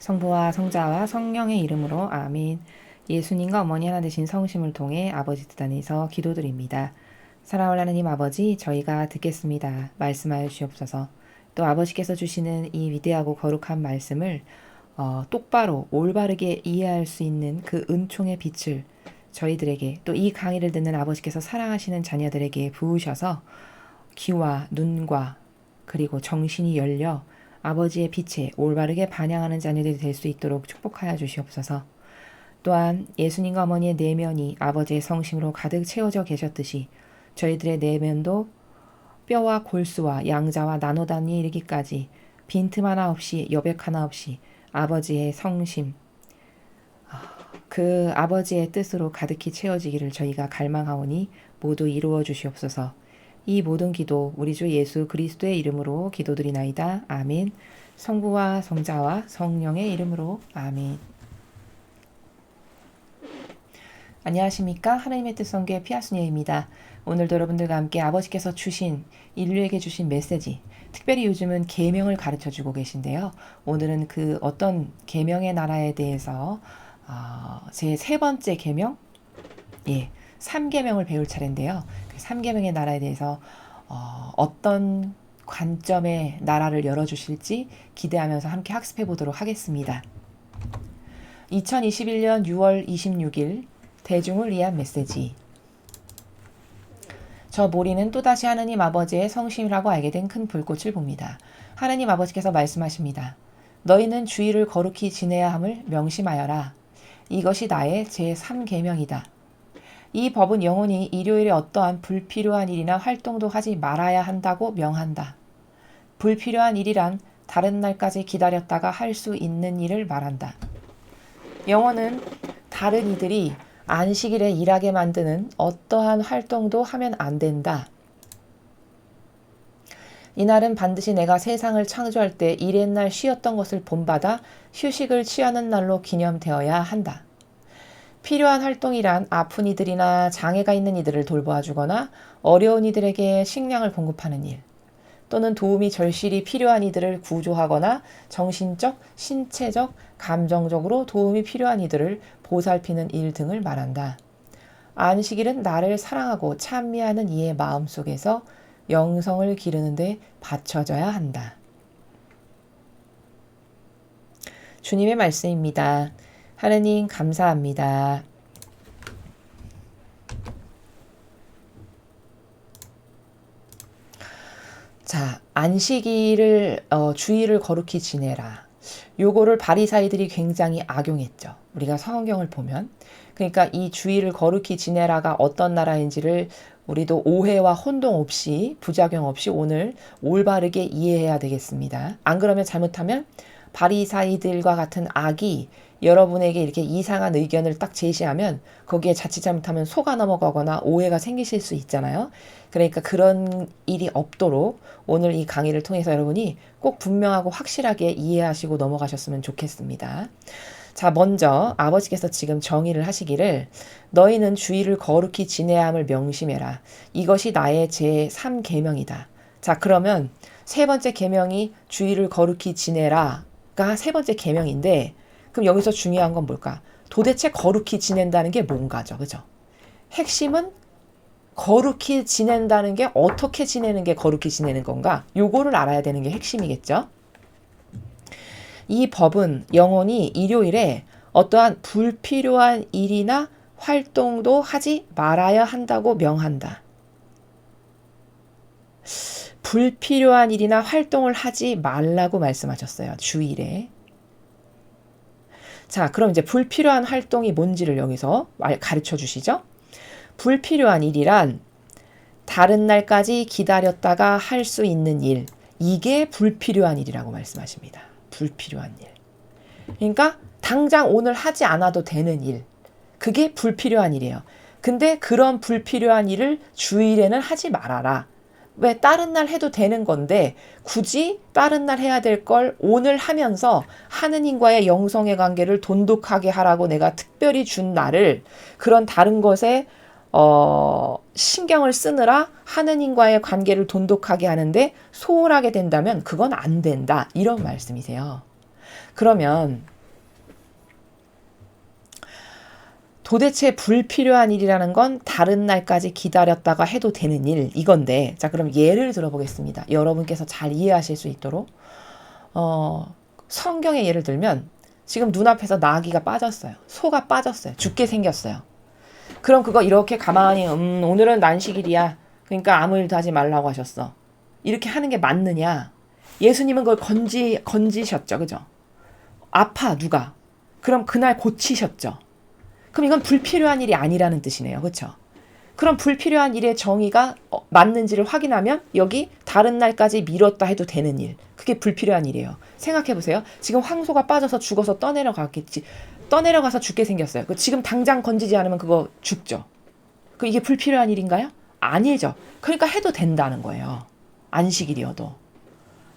성부와 성자와 성령의 이름으로 아멘. 예수님과 어머니 하나 되신 성심을 통해 아버지 뜻 안에서 기도드립니다. 사랑하는 하나님 아버지, 저희가 듣겠습니다. 말씀하여 주옵소서. 또 아버지께서 주시는 이 위대하고 거룩한 말씀을 똑바로 올바르게 이해할 수 있는 그 은총의 빛을 저희들에게, 또 이 강의를 듣는 아버지께서 사랑하시는 자녀들에게 부으셔서 귀와 눈과 그리고 정신이 열려 아버지의 빛에 올바르게 반영하는 자녀들이 될 수 있도록 축복하여 주시옵소서. 또한 예수님과 어머니의 내면이 아버지의 성심으로 가득 채워져 계셨듯이 저희들의 내면도 뼈와 골수와 양자와 나노단위에 이르기까지 빈틈 하나 없이, 여백 하나 없이 아버지의 성심, 그 아버지의 뜻으로 가득히 채워지기를 저희가 갈망하오니 모두 이루어 주시옵소서. 이 모든 기도 우리 주 예수 그리스도의 이름으로 기도드리나이다. 아멘. 성부와 성자와 성령의 이름으로 아멘. 안녕하십니까? 하나님의 뜻 선교의 피아스니아입니다. 오늘도 여러분들과 함께 아버지께서 주신, 인류에게 주신 메시지, 특별히 요즘은 계명을 가르쳐주고 계신데요. 오늘은 그 어떤 계명의 나라에 대해서 제 세 번째 계명, 3계명을 배울 차례인데요. 그 3계명의 나라에 대해서 어떤 관점의 나라를 열어주실지 기대하면서 함께 학습해 보도록 하겠습니다. 2021년 6월 26일 대중을 위한 메시지. 저 모리는 또다시 하느님 아버지의 성심이라고 알게 된 큰 불꽃을 봅니다. 하느님 아버지께서 말씀하십니다. 너희는 주의를 거룩히 지내야 함을 명심하여라. 이것이 나의 제3계명이다. 이 법은 영원히 일요일에 어떠한 불필요한 일이나 활동도 하지 말아야 한다고 명한다. 불필요한 일이란 다른 날까지 기다렸다가 할 수 있는 일을 말한다. 영어는 다른 이들이 안식일에 일하게 만드는 어떠한 활동도 하면 안 된다. 이날은 반드시 내가 세상을 창조할 때 일의 날 쉬었던 것을 본받아 휴식을 취하는 날로 기념되어야 한다. 필요한 활동이란 아픈 이들이나 장애가 있는 이들을 돌보아주거나 어려운 이들에게 식량을 공급하는 일, 또는 도움이 절실히 필요한 이들을 구조하거나 정신적, 신체적, 감정적으로 도움이 필요한 이들을 보살피는 일 등을 말한다. 안식일은 나를 사랑하고 찬미하는 이의 마음속에서 영성을 기르는 데 바쳐져야 한다. 주님의 말씀입니다. 하느님 감사합니다. 자, 안식일을 주의를 거룩히 지내라. 요거를 바리사이들이 굉장히 악용했죠. 우리가 성경을 보면. 그러니까 이 주의를 거룩히 지내라가 어떤 나라인지를 우리도 오해와 혼동 없이, 부작용 없이 오늘 올바르게 이해해야 되겠습니다. 안 그러면 잘못하면 바리사이들과 같은 악이 여러분에게 이렇게 이상한 의견을 딱 제시하면 거기에 자칫 잘못하면 속아 넘어가거나 오해가 생기실 수 있잖아요. 그러니까 그런 일이 없도록 오늘 이 강의를 통해서 여러분이 꼭 분명하고 확실하게 이해하시고 넘어가셨으면 좋겠습니다. 자, 먼저 아버지께서 지금 정의를 하시기를 너희는 주의를 거룩히 지내야 함을 명심해라. 이것이 나의 제3계명이다. 자, 그러면 세 번째 계명이 주의를 거룩히 지내라가 세 번째 계명인데 그럼 여기서 중요한 건 뭘까? 도대체 거룩히 지낸다는 게 뭔가죠. 그죠? 핵심은 거룩히 지낸다는 게 어떻게 지내는 게 거룩히 지내는 건가? 요거를 알아야 되는 게 핵심이겠죠. 이 법은 영원히 일요일에 어떠한 불필요한 일이나 활동도 하지 말아야 한다고 명한다. 불필요한 일이나 활동을 하지 말라고 말씀하셨어요. 주일에. 자, 그럼 이제 불필요한 활동이 뭔지를 여기서 가르쳐 주시죠. 불필요한 일이란 다른 날까지 기다렸다가 할 수 있는 일. 이게 불필요한 일이라고 말씀하십니다. 불필요한 일. 그러니까 당장 오늘 하지 않아도 되는 일. 그게 불필요한 일이에요. 근데 그런 불필요한 일을 주일에는 하지 말아라. 왜 다른 날 해도 되는 건데 굳이 다른 날 해야 될 걸 오늘 하면서 하느님과의 영성의 관계를 돈독하게 하라고 내가 특별히 준 날을 그런 다른 것에 신경을 쓰느라 하느님과의 관계를 돈독하게 하는데 소홀하게 된다면 그건 안 된다. 이런 말씀이세요. 그러면 도대체 불필요한 일이라는 건 다른 날까지 기다렸다가 해도 되는 일, 이건데, 자, 그럼 예를 들어보겠습니다. 여러분께서 잘 이해하실 수 있도록. 성경의 예를 들면, 지금 눈앞에서 나귀가 빠졌어요. 소가 빠졌어요. 죽게 생겼어요. 그럼 그거 이렇게 가만히, 오늘은 난식일이야. 그러니까 아무 일도 하지 말라고 하셨어. 이렇게 하는 게 맞느냐? 예수님은 그걸 건지셨죠. 그죠? 아파, 누가. 그럼 그날 고치셨죠. 그럼 이건 불필요한 일이 아니라는 뜻이네요. 그렇죠? 그럼 불필요한 일의 정의가 맞는지를 확인하면 여기 다른 날까지 미뤘다 해도 되는 일. 그게 불필요한 일이에요. 생각해보세요. 지금 황소가 빠져서 죽어서 떠내려갔겠지. 떠내려가서 죽게 생겼어요. 지금 당장 건지지 않으면 그거 죽죠. 그 이게 불필요한 일인가요? 아니죠. 그러니까 해도 된다는 거예요. 안식일이어도.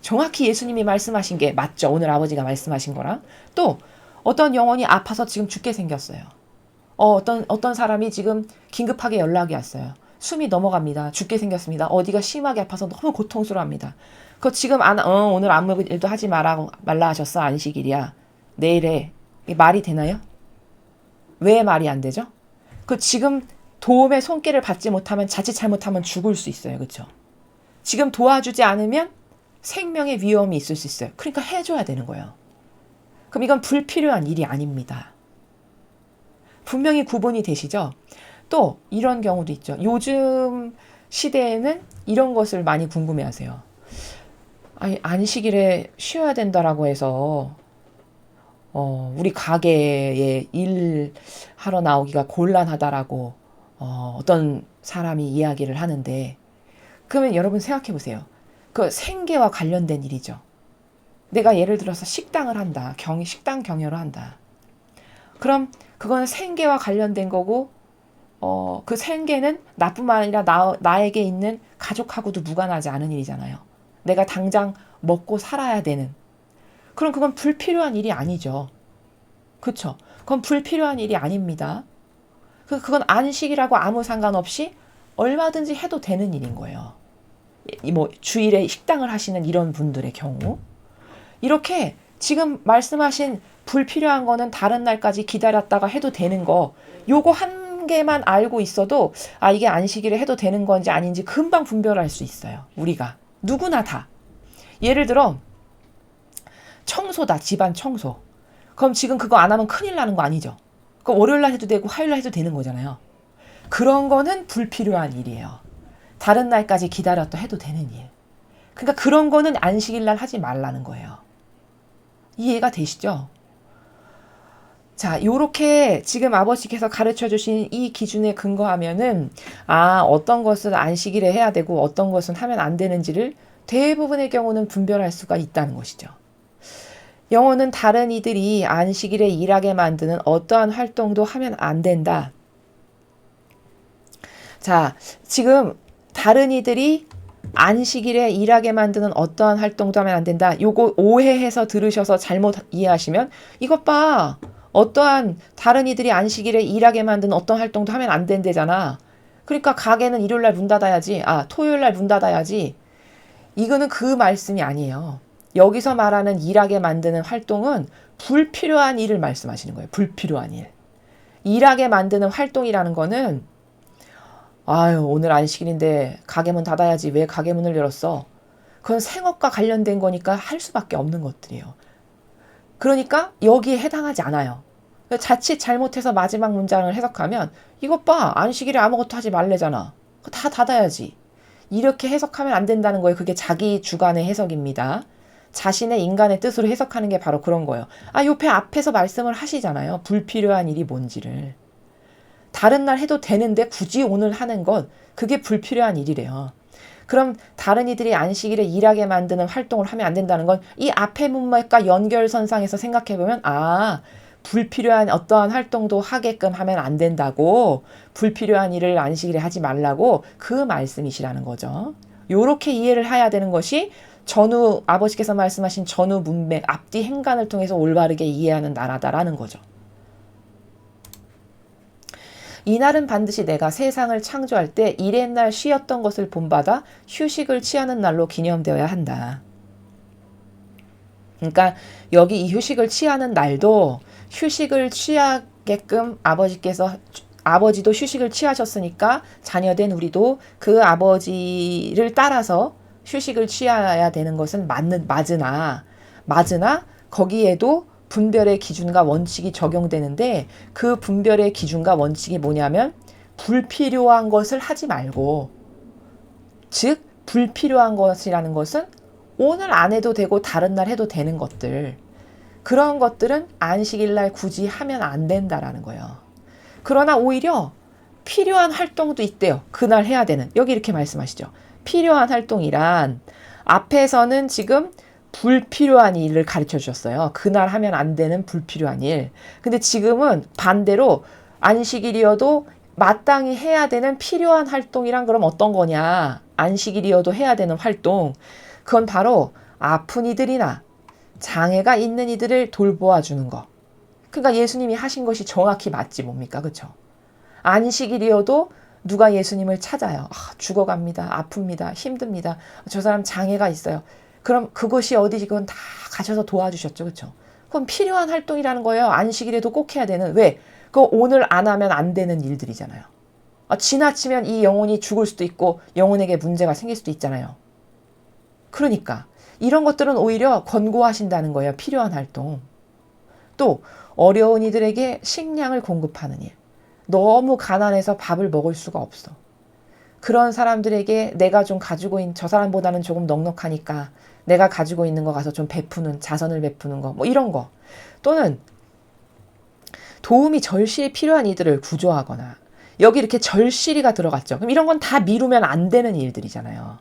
정확히 예수님이 말씀하신 게 맞죠. 오늘 아버지가 말씀하신 거랑. 또 어떤 영혼이 아파서 지금 죽게 생겼어요. 어떤 사람이 지금 긴급하게 연락이 왔어요. 숨이 넘어갑니다. 죽게 생겼습니다. 어디가 심하게 아파서 너무 고통스러워합니다. 그거 지금 오늘 아무 일도 하지 말라 하셨어. 안식일이야. 내일에. 이게 말이 되나요? 왜 말이 안 되죠? 그 지금 도움의 손길을 받지 못하면 자칫 잘못하면 죽을 수 있어요. 그렇죠? 지금 도와주지 않으면 생명의 위험이 있을 수 있어요. 그러니까 해줘야 되는 거예요. 그럼 이건 불필요한 일이 아닙니다. 분명히 구분이 되시죠? 또 이런 경우도 있죠. 요즘 시대에는 이런 것을 많이 궁금해하세요. 아니, 안식일에 쉬어야 된다라고 해서 우리 가게에 일하러 나오기가 곤란하다라고 어떤 사람이 이야기를 하는데, 그러면 여러분 생각해 보세요. 그 생계와 관련된 일이죠. 내가 예를 들어서 식당을 한다. 식당 경영을 한다. 그럼 그건 생계와 관련된 거고, 그 생계는 나뿐만 아니라 나에게 있는 가족하고도 무관하지 않은 일이잖아요. 내가 당장 먹고 살아야 되는. 그럼 그건 불필요한 일이 아니죠. 그쵸? 그건 불필요한 일이 아닙니다. 그건 안식이라고 아무 상관없이 얼마든지 해도 되는 일인 거예요. 뭐 주일에 식당을 하시는 이런 분들의 경우. 이렇게 지금 말씀하신 불필요한 거는 다른 날까지 기다렸다가 해도 되는 거, 요거 한 개만 알고 있어도 이게 안식일에 해도 되는 건지 아닌지 금방 분별할 수 있어요. 우리가 누구나 다. 예를 들어 청소다. 집안 청소. 그럼 지금 그거 안 하면 큰일 나는 거 아니죠? 그럼 월요일날 해도 되고 화요일날 해도 되는 거잖아요. 그런 거는 불필요한 일이에요. 다른 날까지 기다렸다 해도 되는 일. 그러니까 그런 거는 안식일날 하지 말라는 거예요. 이해가 되시죠? 자, 요렇게 지금 아버지께서 가르쳐 주신 이 기준에 근거하면은 어떤 것은 안식일에 해야 되고 어떤 것은 하면 안 되는지를 대부분의 경우는 분별할 수가 있다는 것이죠. 영어는 다른 이들이 안식일에 일하게 만드는 어떠한 활동도 하면 안 된다. 자, 지금 다른 이들이 안식일에 일하게 만드는 어떠한 활동도 하면 안 된다. 요거 오해해서 들으셔서 잘못 이해하시면 이것 봐. 어떠한 다른 이들이 안식일에 일하게 만드는 어떤 활동도 하면 안 된대잖아. 그러니까 가게는 일요일날 문 닫아야지. 토요일날 문 닫아야지. 이거는 그 말씀이 아니에요. 여기서 말하는 일하게 만드는 활동은 불필요한 일을 말씀하시는 거예요. 불필요한 일. 일하게 만드는 활동이라는 거는 오늘 안식일인데 가게문 닫아야지. 왜 가게문을 열었어? 그건 생업과 관련된 거니까 할 수밖에 없는 것들이에요. 그러니까 여기에 해당하지 않아요. 자칫 잘못해서 마지막 문장을 해석하면 이것 봐. 안식일에 아무것도 하지 말래잖아. 다 닫아야지. 이렇게 해석하면 안 된다는 거예요. 그게 자기 주관의 해석입니다. 자신의 인간의 뜻으로 해석하는 게 바로 그런 거예요. 옆에 앞에서 말씀을 하시잖아요. 불필요한 일이 뭔지를. 다른 날 해도 되는데 굳이 오늘 하는 것, 그게 불필요한 일이래요. 그럼 다른 이들이 안식일에 일하게 만드는 활동을 하면 안 된다는 건 이 앞의 문맥과 연결선상에서 생각해보면 불필요한 어떠한 활동도 하게끔 하면 안 된다고, 불필요한 일을 안식일에 하지 말라고 그 말씀이시라는 거죠. 요렇게 이해를 해야 되는 것이 아버지께서 말씀하신 전후 문맥, 앞뒤 행간을 통해서 올바르게 이해하는 나라다라는 거죠. 이날은 반드시 내가 세상을 창조할 때 일의 날 쉬었던 것을 본받아 휴식을 취하는 날로 기념되어야 한다. 그러니까 여기 이 휴식을 취하는 날도 휴식을 취하게끔 아버지도 휴식을 취하셨으니까 자녀된 우리도 그 아버지를 따라서 휴식을 취해야 되는 것은 맞으나 거기에도 분별의 기준과 원칙이 적용되는데 그 분별의 기준과 원칙이 뭐냐면 불필요한 것을 하지 말고, 즉 불필요한 것이라는 것은 오늘 안 해도 되고 다른 날 해도 되는 것들, 그런 것들은 안식일 날 굳이 하면 안 된다라는 거예요. 그러나 오히려 필요한 활동도 있대요. 그날 해야 되는. 여기 이렇게 말씀하시죠. 필요한 활동이란 앞에서는 지금 불필요한 일을 가르쳐 주셨어요. 그날 하면 안 되는 불필요한 일. 근데 지금은 반대로 안식일이어도 마땅히 해야 되는 필요한 활동이란 그럼 어떤 거냐? 안식일이어도 해야 되는 활동. 그건 바로 아픈 이들이나 장애가 있는 이들을 돌보아 주는 거. 그러니까 예수님이 하신 것이 정확히 맞지 뭡니까? 그렇죠? 안식일이어도 누가 예수님을 찾아요. 죽어갑니다. 아픕니다. 힘듭니다. 저 사람 장애가 있어요. 그럼 그것이 어디지? 그건 다 가셔서 도와주셨죠. 그렇죠? 그건 필요한 활동이라는 거예요. 안식일에도 꼭 해야 되는. 왜? 그거 오늘 안 하면 안 되는 일들이잖아요. 지나치면 이 영혼이 죽을 수도 있고 영혼에게 문제가 생길 수도 있잖아요. 그러니까 이런 것들은 오히려 권고하신다는 거예요. 필요한 활동. 또 어려운 이들에게 식량을 공급하는 일. 너무 가난해서 밥을 먹을 수가 없어. 그런 사람들에게 내가 좀 가지고 있는, 저 사람보다는 조금 넉넉하니까 내가 가지고 있는 거 가서 좀 베푸는, 자선을 베푸는 거, 뭐 이런 거. 또는 도움이 절실히 필요한 이들을 구조하거나, 여기 이렇게 절실히가 들어갔죠. 그럼 이런 건 다 미루면 안 되는 일들이잖아요.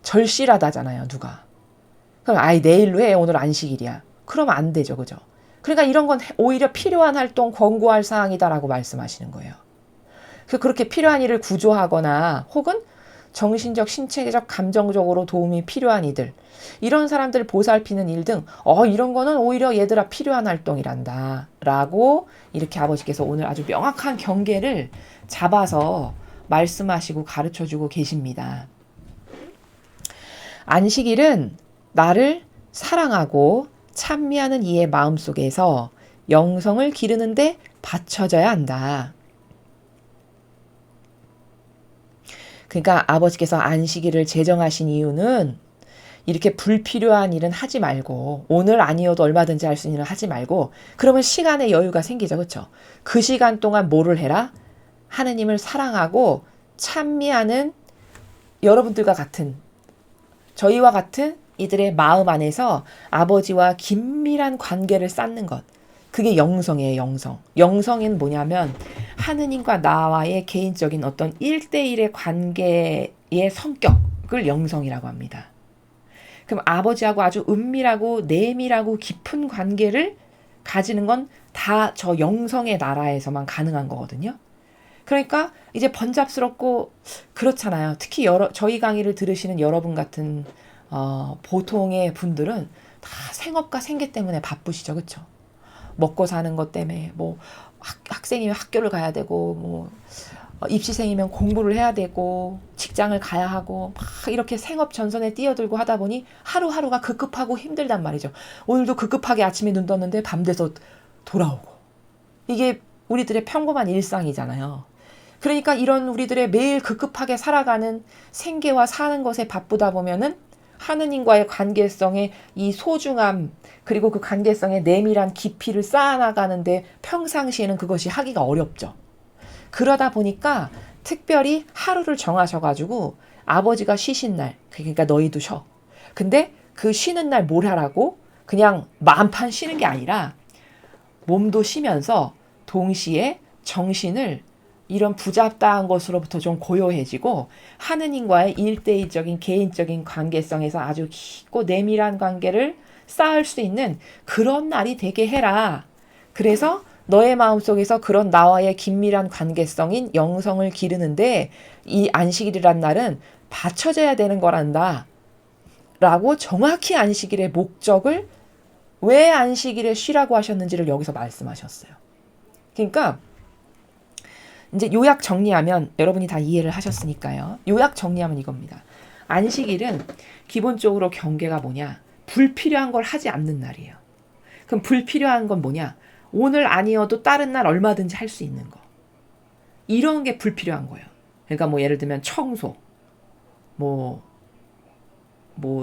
절실하다잖아요, 누가. 그럼 내일로 해, 오늘 안식일이야. 그러면 안 되죠, 그죠? 그러니까 이런 건 오히려 필요한 활동, 권고할 사항이다라고 말씀하시는 거예요. 그렇게 필요한 일을 구조하거나 혹은 정신적, 신체적, 감정적으로 도움이 필요한 이들, 이런 사람들 보살피는 일 등 이런 거는 오히려 얘들아 필요한 활동이란다 라고 이렇게 아버지께서 오늘 아주 명확한 경계를 잡아서 말씀하시고 가르쳐주고 계십니다. 안식일은 나를 사랑하고 찬미하는 이의 마음속에서 영성을 기르는데 바쳐져야 한다. 그러니까 아버지께서 안식일을 제정하신 이유는 이렇게 불필요한 일은 하지 말고, 오늘 아니어도 얼마든지 할 수 있는 일을 하지 말고, 그러면 시간의 여유가 생기죠. 그렇죠? 그 시간 동안 뭐를 해라? 하느님을 사랑하고 찬미하는 여러분들과 같은, 저희와 같은 이들의 마음 안에서 아버지와 긴밀한 관계를 쌓는 것. 그게 영성이에요, 영성. 영성은 뭐냐면 하느님과 나와의 개인적인 어떤 1대1의 관계의 성격을 영성이라고 합니다. 그럼 아버지하고 아주 은밀하고 내밀하고 깊은 관계를 가지는 건 다 저 영성의 나라에서만 가능한 거거든요. 그러니까 이제 번잡스럽고 그렇잖아요. 특히 저희 강의를 들으시는 여러분 같은 보통의 분들은 다 생업과 생계 때문에 바쁘시죠. 그렇죠? 먹고 사는 것 때문에 뭐 학생이면 학교를 가야 되고 뭐 입시생이면 공부를 해야 되고 직장을 가야 하고 막 이렇게 생업 전선에 뛰어들고 하다 보니 하루하루가 급급하고 힘들단 말이죠. 오늘도 급급하게 아침에 눈 떴는데 밤 돼서 돌아오고. 이게 우리들의 평범한 일상이잖아요. 그러니까 이런 우리들의 매일 급급하게 살아가는 생계와 사는 것에 바쁘다 보면은 하느님과의 관계성의 이 소중함, 그리고 그 관계성의 내밀한 깊이를 쌓아나가는데 평상시에는 그것이 하기가 어렵죠. 그러다 보니까 특별히 하루를 정하셔가지고 아버지가 쉬신 날, 그러니까 너희도 쉬어. 근데 그 쉬는 날 뭘 하라고? 그냥 만판 쉬는 게 아니라 몸도 쉬면서 동시에 정신을 이런 부잡다한 것으로부터 좀 고요해지고 하느님과의 일대일적인 개인적인 관계성에서 아주 깊고 내밀한 관계를 쌓을 수 있는 그런 날이 되게 해라. 그래서 너의 마음속에서 그런 나와의 긴밀한 관계성인 영성을 기르는데 이 안식일이란 날은 받쳐져야 되는 거란다. 라고 정확히 안식일의 목적을, 왜 안식일에 쉬라고 하셨는지를 여기서 말씀하셨어요. 그러니까 이제 요약 정리하면, 여러분이 다 이해를 하셨으니까요. 요약 정리하면 이겁니다. 안식일은 기본적으로 경계가 뭐냐? 불필요한 걸 하지 않는 날이에요. 그럼 불필요한 건 뭐냐? 오늘 아니어도 다른 날 얼마든지 할 수 있는 거. 이런 게 불필요한 거예요. 그러니까 뭐 예를 들면 청소,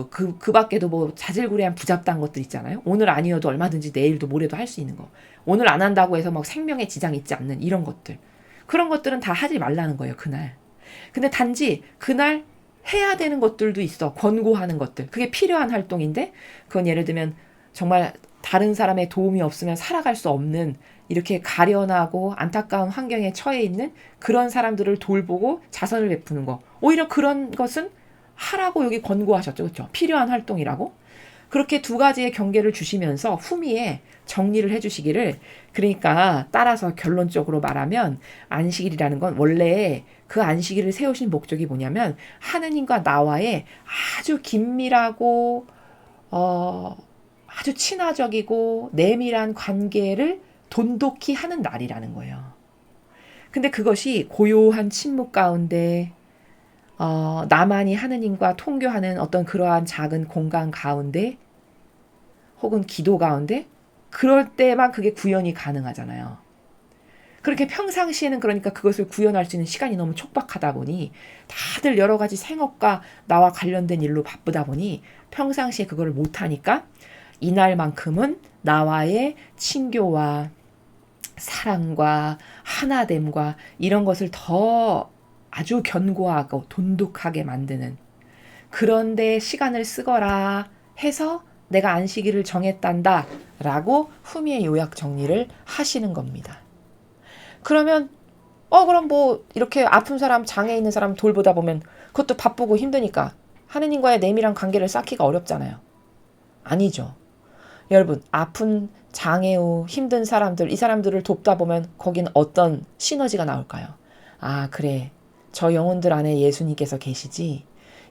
그 밖에도 뭐 자질구레한 부잡다한 것들 있잖아요. 오늘 아니어도 얼마든지 내일도 모레도 할 수 있는 거. 오늘 안 한다고 해서 막 생명에 지장 있지 않는 이런 것들. 그런 것들은 다 하지 말라는 거예요, 그날. 근데 단지 그날 해야 되는 것들도 있어. 권고하는 것들. 그게 필요한 활동인데, 그건 예를 들면 정말 다른 사람의 도움이 없으면 살아갈 수 없는 이렇게 가련하고 안타까운 환경에 처해 있는 그런 사람들을 돌보고 자선을 베푸는 거. 오히려 그런 것은 하라고 여기 권고하셨죠. 그렇죠? 필요한 활동이라고. 그렇게 두 가지의 경계를 주시면서 후미에 정리를 해주시기를, 그러니까 따라서 결론적으로 말하면 안식일이라는 건 원래 그 안식일을 세우신 목적이 뭐냐면 하느님과 나와의 아주 긴밀하고 아주 친화적이고 내밀한 관계를 돈독히 하는 날이라는 거예요. 근데 그것이 고요한 침묵 가운데 나만이 하느님과 통교하는 어떤 그러한 작은 공간 가운데 혹은 기도 가운데 그럴 때만 그게 구현이 가능하잖아요. 그렇게 평상시에는 그러니까 그것을 구현할 수 있는 시간이 너무 촉박하다 보니 다들 여러 가지 생업과 나와 관련된 일로 바쁘다 보니 평상시에 그걸 못하니까 이날만큼은 나와의 친교와 사랑과 하나됨과 이런 것을 더 아주 견고하고 돈독하게 만드는 그런데 시간을 쓰거라 해서 내가 안식일을 정했단다 라고 후미의 요약 정리를 하시는 겁니다. 그러면 그럼 뭐 이렇게 아픈 사람, 장애 있는 사람 돌보다 보면 그것도 바쁘고 힘드니까 하느님과의 내밀한 관계를 쌓기가 어렵잖아요. 아니죠. 여러분, 아픈 장애 후 힘든 사람들, 이 사람들을 돕다 보면 거긴 어떤 시너지가 나올까요? 아, 그래. 저 영혼들 안에 예수님께서 계시지.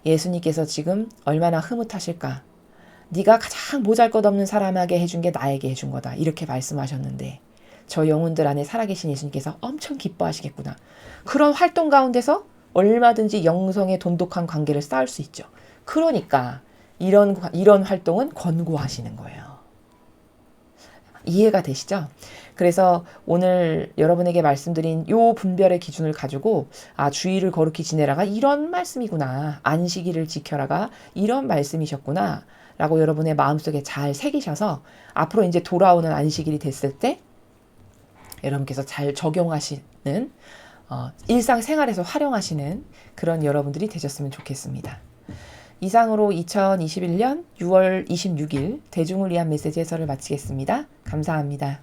예수님께서 지금 얼마나 흐뭇하실까. 네가 가장 보잘것없는 사람에게 해준 게 나에게 해준 거다. 이렇게 말씀하셨는데 저 영혼들 안에 살아계신 예수님께서 엄청 기뻐하시겠구나. 그런 활동 가운데서 얼마든지 영성의 돈독한 관계를 쌓을 수 있죠. 그러니까 이런 활동은 권고하시는 거예요. 이해가 되시죠? 그래서 오늘 여러분에게 말씀드린 요 분별의 기준을 가지고 주일을 거룩히 지내라가 이런 말씀이구나. 안식일을 지켜라가 이런 말씀이셨구나. 라고 여러분의 마음속에 잘 새기셔서 앞으로 이제 돌아오는 안식일이 됐을 때 여러분께서 잘 적용하시는 일상생활에서 활용하시는 그런 여러분들이 되셨으면 좋겠습니다. 이상으로 2021년 6월 26일 대중을 위한 메시지 해설을 마치겠습니다. 감사합니다.